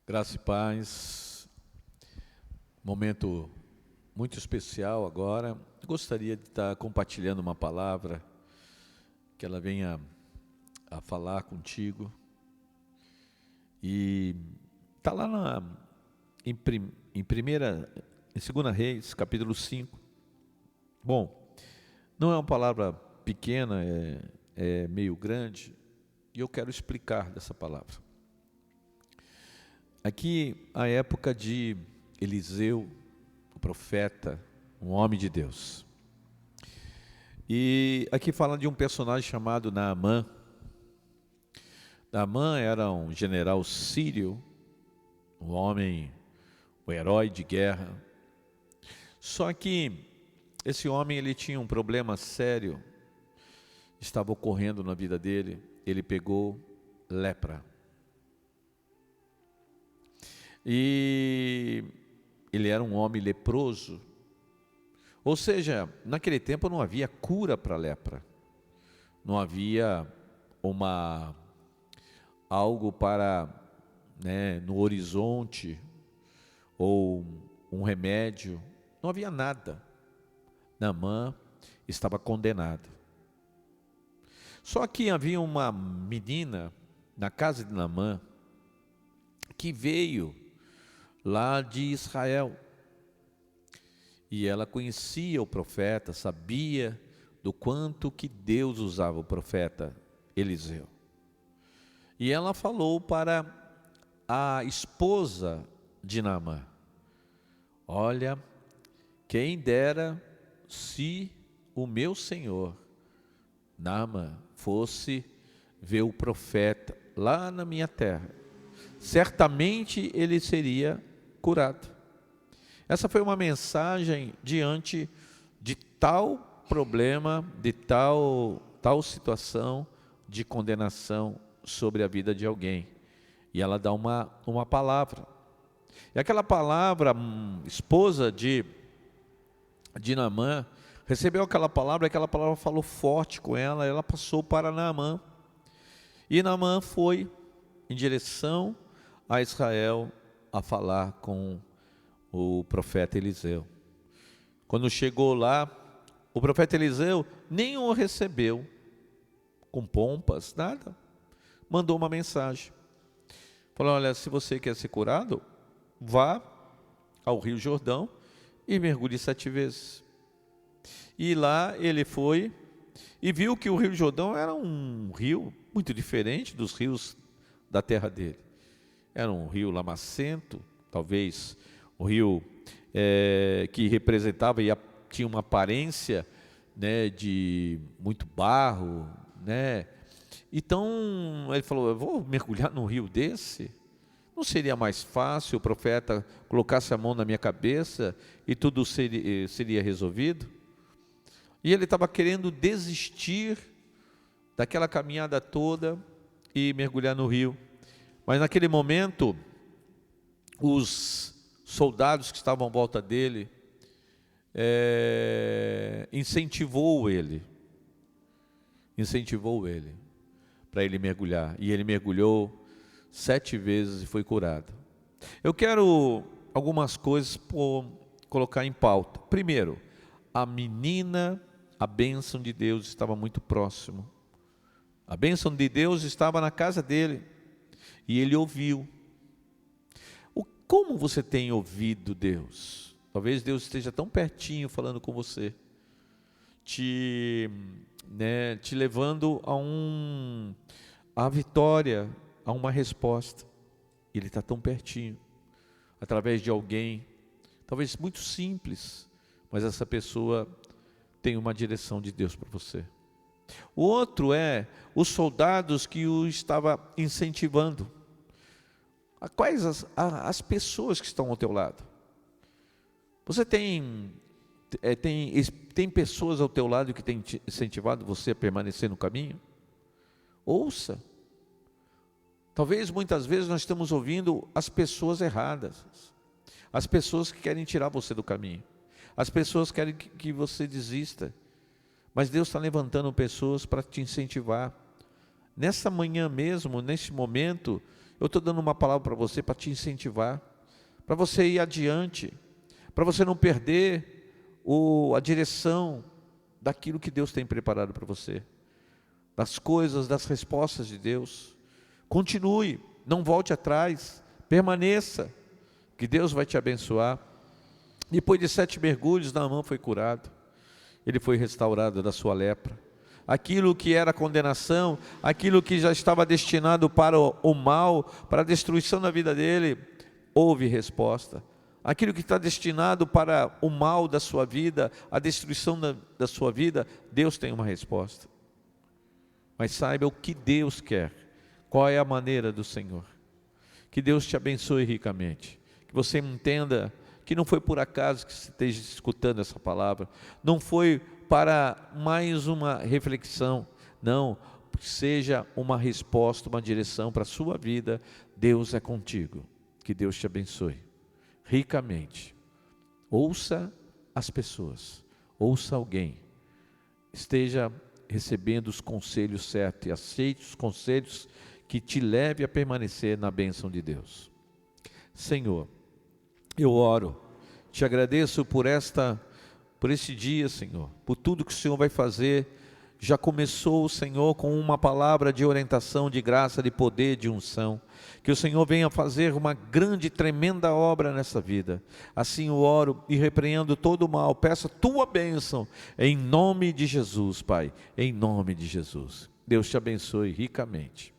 Graça e paz, momento muito especial agora. Gostaria de estar compartilhando uma palavra que ela venha a falar contigo. E está lá em 2 Reis, capítulo 5. Bom, não é uma palavra pequena, é meio grande, e eu quero explicar dessa palavra. Aqui, a época de Eliseu, o profeta, um homem de Deus. E aqui fala de um personagem chamado Naamã. Naamã era um general sírio, um homem, um herói de guerra. Só que esse homem ele tinha um problema sério, estava ocorrendo na vida dele. Ele pegou lepra. E ele era um homem leproso. Ou seja, naquele tempo não havia cura para a lepra. Não havia algo para, no horizonte, ou um remédio. Não havia nada. Naamã estava condenado. Só que havia uma menina na casa de Naamã que veio lá de Israel. E ela conhecia o profeta, sabia do quanto que Deus usava o profeta Eliseu. E ela falou para a esposa de Naamã: olha, quem dera se o meu senhor Naamã fosse ver o profeta lá na minha terra, certamente ele seria curado. Essa foi uma mensagem diante de tal problema, de tal situação de condenação sobre a vida de alguém. E ela dá uma palavra. E aquela palavra, esposa de Naamã, recebeu aquela palavra falou forte com ela, ela passou para Naamã. E Naamã foi em direção a Israel a falar com o profeta Eliseu. Quando chegou lá, o profeta Eliseu nem o recebeu com pompas, nada. Mandou uma mensagem. Falou: olha, se você quer ser curado, vá ao Rio Jordão e mergulhe 7 vezes. E lá ele foi e viu que o Rio Jordão era um rio muito diferente dos rios da terra dele. Era um rio lamacento, talvez um rio que representava e tinha uma aparência, de muito barro, Então ele falou: eu vou mergulhar num rio desse? Não seria mais fácil o profeta colocasse a mão na minha cabeça e tudo seria resolvido? E ele estava querendo desistir daquela caminhada toda e mergulhar no rio. Mas naquele momento, os soldados que estavam à volta dele incentivou ele para ele mergulhar. E ele mergulhou 7 vezes e foi curado. Eu quero algumas coisas colocar em pauta. Primeiro, a bênção de Deus estava muito próximo. A bênção de Deus estava na casa dele. E ele ouviu. Como você tem ouvido Deus? Talvez Deus esteja tão pertinho falando com você, te levando a vitória, a uma resposta. Ele está tão pertinho, através de alguém, talvez muito simples, mas essa pessoa tem uma direção de Deus para você. O outro é os soldados que o estavam incentivando. Quais as pessoas que estão ao teu lado? Você tem pessoas ao teu lado que têm incentivado você a permanecer no caminho? Ouça. Talvez muitas vezes nós estamos ouvindo as pessoas erradas, as pessoas que querem tirar você do caminho, as pessoas que querem que você desista. Mas Deus está levantando pessoas para te incentivar. Nessa manhã mesmo, nesse momento, Eu estou dando uma palavra para você, para te incentivar, para você ir adiante, para você não perder a direção daquilo que Deus tem preparado para você, das coisas, das respostas de Deus. Continue, não volte atrás, permaneça, que Deus vai te abençoar. Depois de 7 mergulhos, Naamã foi curado, ele foi restaurado da sua lepra. Aquilo que era condenação, aquilo que já estava destinado para o mal, para a destruição da vida dele, houve resposta. Aquilo que está destinado para o mal da sua vida, a destruição da sua vida, Deus tem uma resposta. Mas saiba o que Deus quer, qual é a maneira do Senhor. Que Deus te abençoe ricamente, que você entenda que não foi por acaso que você esteja escutando essa palavra, não foi para mais uma reflexão, não, seja uma resposta, uma direção para a sua vida. Deus é contigo, que Deus te abençoe ricamente. Ouça as pessoas, ouça alguém, esteja recebendo os conselhos certos e aceite os conselhos que te leve a permanecer na bênção de Deus. Senhor, eu oro, te agradeço por este dia, Senhor, por tudo que o Senhor vai fazer. Já começou, Senhor, com uma palavra de orientação, de graça, de poder, de unção. Que o Senhor venha fazer uma grande, tremenda obra nessa vida. Assim eu oro e repreendo todo o mal. Peço a tua bênção, em nome de Jesus, Pai, em nome de Jesus. Deus te abençoe ricamente.